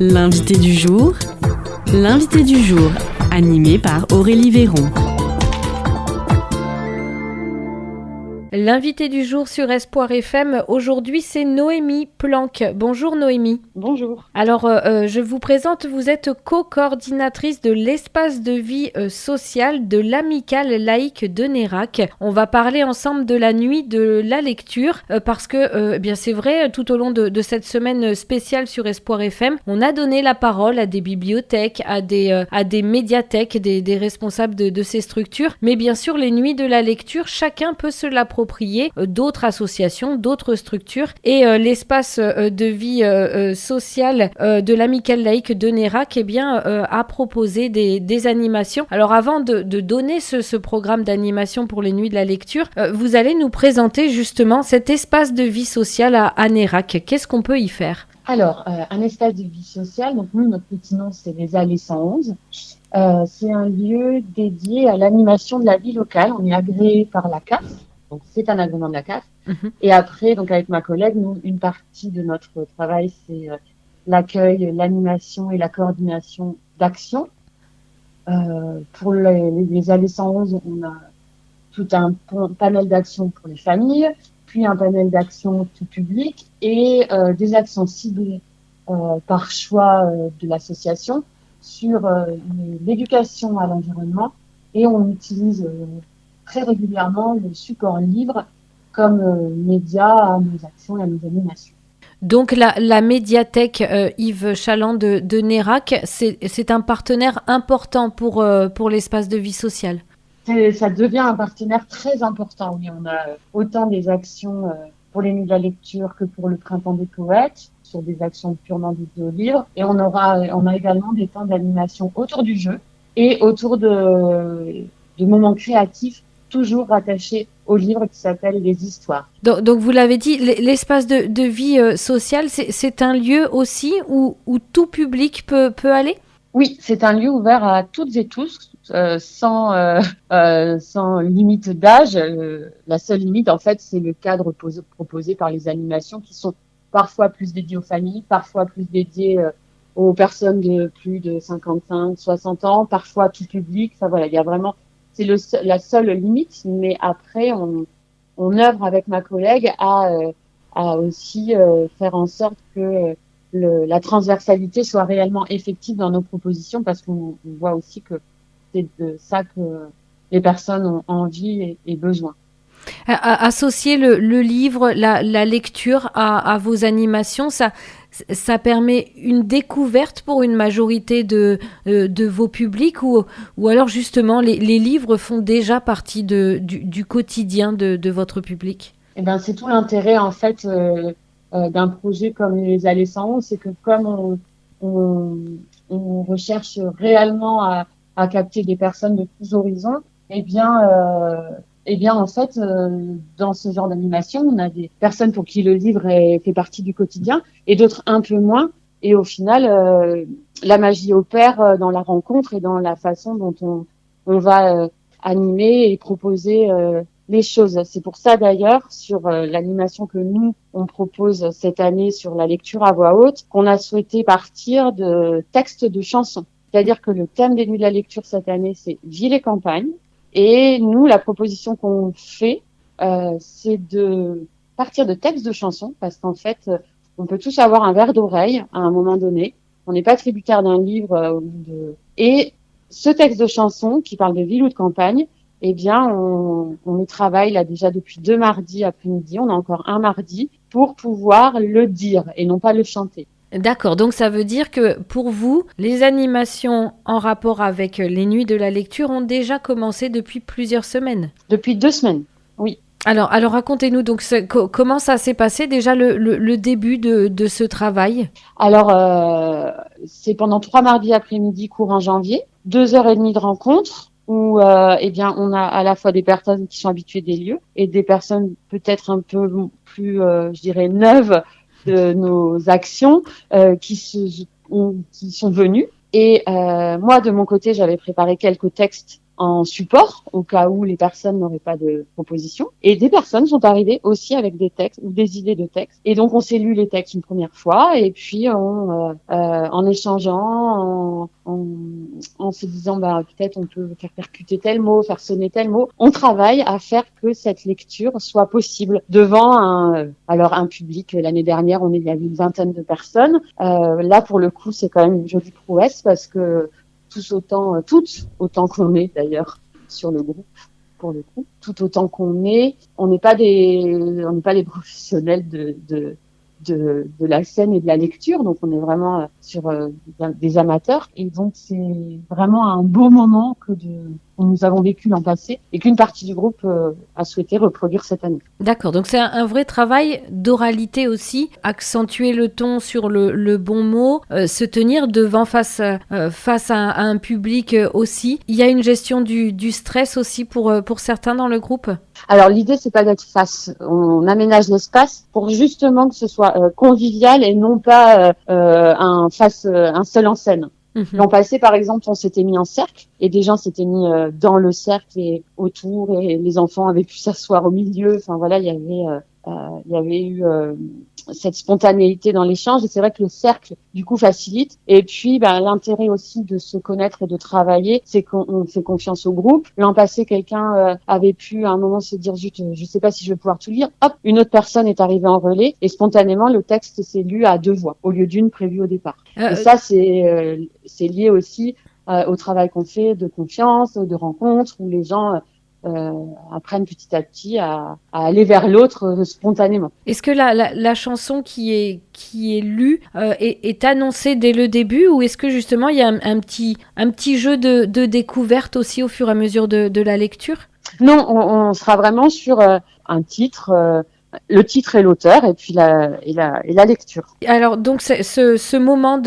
L'invité du jour, animé par Aurélie Véron. L'invité du jour sur Espoir FM, aujourd'hui c'est Noémie Planck. Bonjour Noémie. Bonjour. Alors je vous présente, vous êtes co-coordinatrice de l'espace de vie social de l'amicale laïque de Nérac. On va parler ensemble de la nuit de la lecture parce que bien c'est vrai, tout au long de cette semaine spéciale sur Espoir FM, on a donné la parole à des bibliothèques, à des médiathèques, des responsables de ces structures. Mais bien sûr, les nuits de la lecture, chacun peut se l'approprier. D'autres associations, d'autres structures et l'espace de vie sociale de l'amicale laïque de Nérac a proposé des animations. Alors avant de donner ce programme d'animation pour les nuits de la lecture, vous allez nous présenter justement cet espace de vie sociale à Nérac. Qu'est-ce qu'on peut y faire ? Alors, un espace de vie sociale, donc nous, notre petit nom, c'est les Allées 111. C'est un lieu dédié à l'animation de la vie locale. On est agréé par la CAF. Donc, c'est un agrément de la CAF. Et après, donc avec ma collègue, nous, une partie de notre travail, c'est l'accueil, l'animation et la coordination d'actions. Pour les Allées 111, on a tout un panel d'actions pour les familles, puis un panel d'actions tout public et des actions ciblées par choix de l'association sur l'éducation à l'environnement. Et on utilise très régulièrement le support livre comme média à nos actions et à nos animations. Donc la médiathèque Yves Chaland de Nérac, c'est un partenaire important pour l'espace de vie sociale. Ça devient un partenaire très important. Oui, on a autant des actions pour les nuits de la lecture que pour le printemps des poètes, sur des actions purement dédiées au livre. Et on a également des temps d'animation autour du jeu et autour de moments créatifs toujours rattaché au livre qui s'appelle Les Histoires. Donc vous l'avez dit, l'espace de vie sociale, c'est un lieu aussi où tout public peut aller ? Oui, c'est un lieu ouvert à toutes et tous, sans limite d'âge. La seule limite, en fait, c'est le cadre proposé par les animations qui sont parfois plus dédiées aux familles, parfois plus dédiées aux personnes de plus de 55, 60 ans, parfois tout public. Enfin voilà, il y a vraiment... C'est la seule limite, mais après, on œuvre avec ma collègue à aussi faire en sorte que la transversalité soit réellement effective dans nos propositions, parce qu'on voit aussi que c'est de ça que les personnes ont envie et besoin. Associer le livre, la lecture à vos animations, ça permet une découverte pour une majorité de vos publics ou alors justement les livres font déjà partie du quotidien de votre public ? Eh ben, c'est tout l'intérêt en fait d'un projet comme les Allées 111, c'est que comme on recherche réellement à capter des personnes de tous horizons, eh bien, en fait, dans ce genre d'animation, on a des personnes pour qui le livre fait partie du quotidien et d'autres un peu moins. Et au final, la magie opère dans la rencontre et dans la façon dont on va animer et proposer les choses. C'est pour ça d'ailleurs, sur l'animation que nous, on propose cette année sur la lecture à voix haute, qu'on a souhaité partir de textes de chansons. C'est-à-dire que le thème des nuits de la lecture cette année, c'est ville et campagne. Et nous, la proposition qu'on fait, c'est de partir de textes de chansons, parce qu'en fait, on peut tous avoir un verre d'oreille à un moment donné. On n'est pas tributaire d'un livre Et ce texte de chanson qui parle de ville ou de campagne, eh bien, on y travaille là déjà depuis 2 mardis après-midi. On a encore un mardi pour pouvoir le dire et non pas le chanter. D'accord, donc ça veut dire que pour vous, les animations en rapport avec les nuits de la lecture ont déjà commencé depuis plusieurs semaines. Depuis 2 semaines, oui. Alors racontez-nous donc comment ça s'est passé déjà le début de ce travail. Alors, c'est pendant 3 mardis après-midi courant janvier, 2h30 de rencontre où eh bien on a à la fois des personnes qui sont habituées des lieux et des personnes peut-être un peu plus, je dirais, neuves de nos actions qui sont venues. Et moi, de mon côté, j'avais préparé quelques textes en support au cas où les personnes n'auraient pas de proposition. Et des personnes sont arrivées aussi avec des textes ou des idées de textes. Et donc, on s'est lu les textes une première fois et puis en échangeant, en se disant, peut-être on peut faire percuter tel mot, faire sonner tel mot. On travaille à faire que cette lecture soit possible devant un public. L'année dernière, il y avait une vingtaine de personnes. Là, pour le coup, c'est quand même une jolie prouesse parce que toutes autant qu'on est d'ailleurs sur le groupe, pour le coup, tout autant qu'on est, on n'est pas des professionnels de la scène et de la lecture, donc on est vraiment sur des amateurs. Et donc c'est vraiment un beau moment que nous avons vécu l'an passé et qu'une partie du groupe a souhaité reproduire cette année. D'accord, donc c'est un vrai travail d'oralité aussi, accentuer le ton sur le bon mot, se tenir face à un public aussi. Il y a une gestion du stress aussi pour certains dans le groupe. Alors l'idée c'est pas d'être face, on aménage l'espace pour justement que ce soit convivial et non pas un seul en scène. L'an passé, par exemple, on s'était mis en cercle et des gens s'étaient mis dans le cercle et autour et les enfants avaient pu s'asseoir au milieu. Enfin voilà, il y avait eu cette spontanéité dans l'échange et c'est vrai que le cercle du coup facilite. Et puis l'intérêt aussi de se connaître et de travailler, c'est qu'on fait confiance au groupe. L'an passé, quelqu'un avait pu à un moment se dire je sais pas si je vais pouvoir tout lire. Hop, une autre personne est arrivée en relais et spontanément le texte s'est lu à 2 voix au lieu d'une prévue au départ. Et ça c'est lié aussi au travail qu'on fait de confiance, de rencontres où les gens apprennent petit à petit à aller vers l'autre spontanément. Est-ce que la chanson qui est lue est annoncée dès le début ou est-ce que justement il y a un petit jeu de découverte aussi au fur et à mesure de la lecture? Non, on sera vraiment sur un titre, le titre et l'auteur et puis la lecture. Alors donc ce moment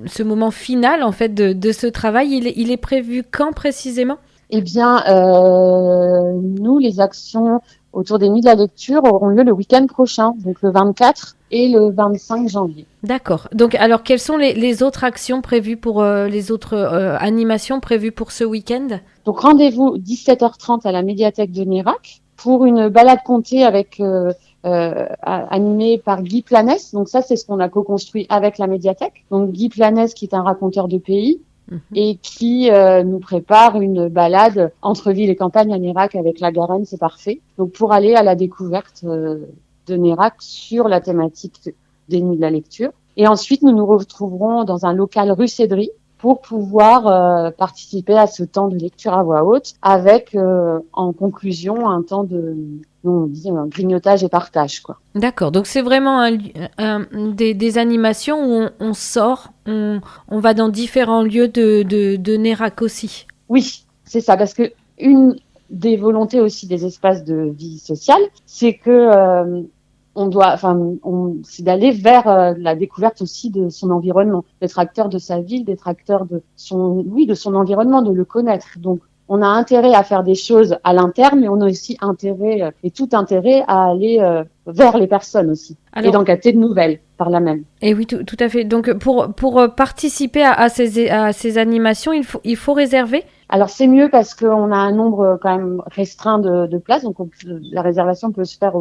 ce moment final en fait de ce travail, il est prévu quand précisément? Eh bien, nous, les actions autour des Nuits de la Lecture auront lieu le week-end prochain, donc le 24 et le 25 janvier. D'accord. Donc, alors, quelles sont les autres actions prévues pour les autres animations prévues pour ce week-end? Donc, rendez-vous 17h30 à la médiathèque de Nérac pour une balade contée animée par Guy Planès. Donc ça, c'est ce qu'on a co-construit avec la médiathèque. Donc Guy Planès, qui est un raconteur de pays, et qui nous prépare une balade entre ville et campagne à Nérac avec la Garenne, c'est parfait. Donc pour aller à la découverte de Nérac sur la thématique des Nuits de la Lecture. Et ensuite, nous nous retrouverons dans un local rue Cédry pour pouvoir participer à ce temps de lecture à voix haute avec en conclusion un temps on dit un grignotage et partage, quoi. D'accord, donc c'est vraiment des animations où on sort, on va dans différents lieux de Nérac aussi. Oui, c'est ça, parce que une des volontés aussi des espaces de vie sociale, c'est que c'est d'aller vers la découverte aussi de son environnement, d'être acteur de sa ville, d'être acteur de son environnement, de le connaître. Donc, on a intérêt à faire des choses à l'interne, mais on a aussi intérêt à aller vers les personnes aussi. Alors, et d'en capter de nouvelles par là même. Et oui, tout à fait. Donc, pour participer à ces animations, il faut réserver? Alors, c'est mieux parce qu'on a un nombre quand même restreint de places, donc la réservation peut se faire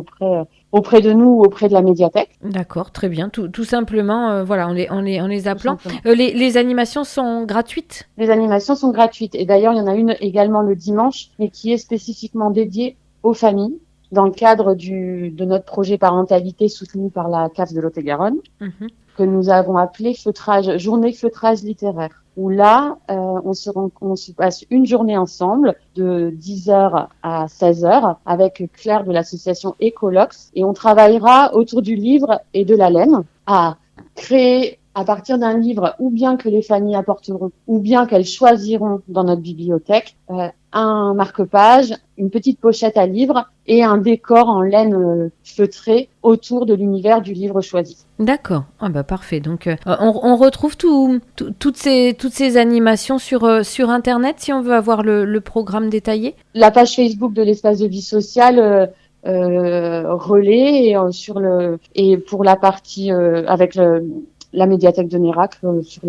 auprès de nous ou auprès de la médiathèque. D'accord, très bien. Tout simplement, voilà, en les appelant. Les animations sont gratuites? Les animations sont gratuites. Et d'ailleurs, il y en a une également le dimanche, mais qui est spécifiquement dédiée aux familles, dans le cadre de notre projet parentalité soutenu par la CAF de Lot-et-Garonne, que nous avons appelé journée feutrage littéraire. Où là, on se passe une journée ensemble de 10h à 16h avec Claire de l'association Ecolox et on travaillera autour du livre et de la laine à créer à partir d'un livre ou bien que les familles apporteront ou bien qu'elles choisiront dans notre bibliothèque un marque-page, une petite pochette à livre et un décor en laine feutrée autour de l'univers du livre choisi. D'accord, parfait. Donc on retrouve toutes ces animations sur Internet si on veut avoir le programme détaillé. La page Facebook de l'espace de vie sociale relais et pour la partie avec la médiathèque de Nérac sur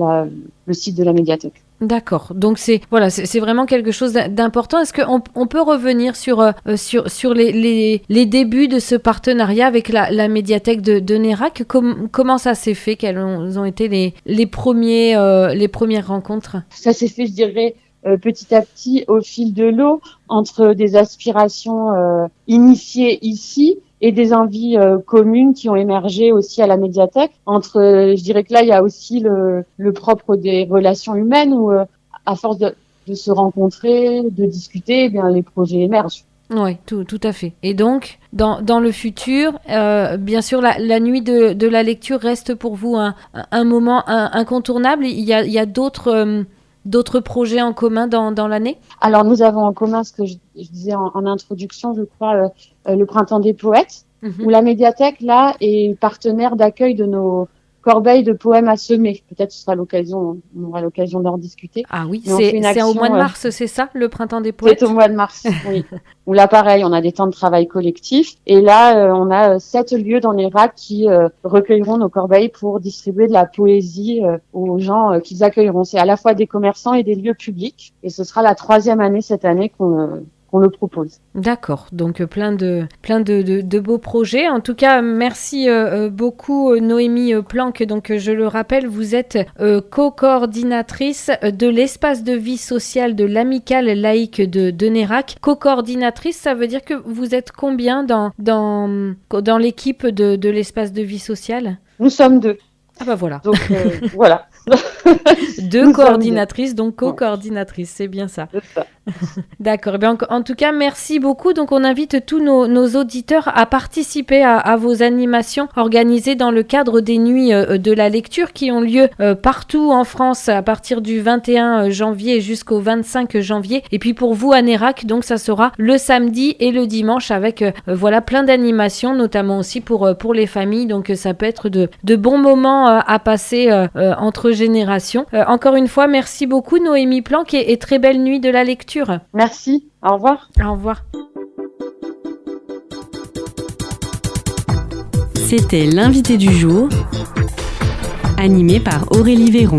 le site de la médiathèque. D'accord. Donc c'est vraiment quelque chose d'important. Est-ce qu'on peut revenir sur les débuts de ce partenariat avec la médiathèque de Nérac? Comment ça s'est fait? Quelles ont été les premières rencontres? Ça s'est fait, je dirais, petit à petit au fil de l'eau, entre des aspirations initiées ici et des envies communes qui ont émergé aussi à la médiathèque. Je dirais que là, il y a aussi le propre des relations humaines où, à force de se rencontrer, de discuter, eh bien les projets émergent. Oui, tout à fait. Et donc, dans le futur, bien sûr, la nuit de la lecture reste pour vous un moment incontournable. Il y a d'autres projets en commun dans l'année? Alors, nous avons en commun ce que je disais en introduction, je crois, le Printemps des poètes, où la médiathèque, là, est partenaire d'accueil de nos corbeilles de poèmes à semer. Peut-être on aura l'occasion d'en discuter. Ah oui, c'est au mois de mars, c'est ça, le Printemps des poètes? C'est au mois de mars, oui. Où là, pareil, on a des temps de travail collectif. Et là, on a 7 lieux dans Nérac qui recueilleront nos corbeilles pour distribuer de la poésie aux gens qu'ils accueilleront. C'est à la fois des commerçants et des lieux publics. Et ce sera la 3e année cette année qu'on le propose. D'accord, donc plein de beaux projets. En tout cas, merci beaucoup Noémie Planck. Donc je le rappelle, vous êtes co-coordinatrice de l'espace de vie sociale de l'amicale laïque de Nérac. Co-coordinatrice, ça veut dire que vous êtes combien dans l'équipe de l'espace de vie sociale? Nous sommes 2. Ah bah voilà. Donc voilà. 2 coordinatrices, donc co-coordinatrices, c'est bien ça. C'est ça. D'accord. Eh bien, en tout cas, merci beaucoup. Donc, on invite tous nos auditeurs à participer à vos animations organisées dans le cadre des nuits de la lecture qui ont lieu partout en France à partir du 21 janvier jusqu'au 25 janvier. Et puis, pour vous, à Nérac, donc, ça sera le samedi et le dimanche avec plein d'animations, notamment aussi pour les familles. Donc, ça peut être de bons moments à passer entre générations. Encore une fois, merci beaucoup, Noémie Planck, et très belle nuit de la lecture. Merci, au revoir. Au revoir. C'était l'invité du jour, animé par Aurélie Véron.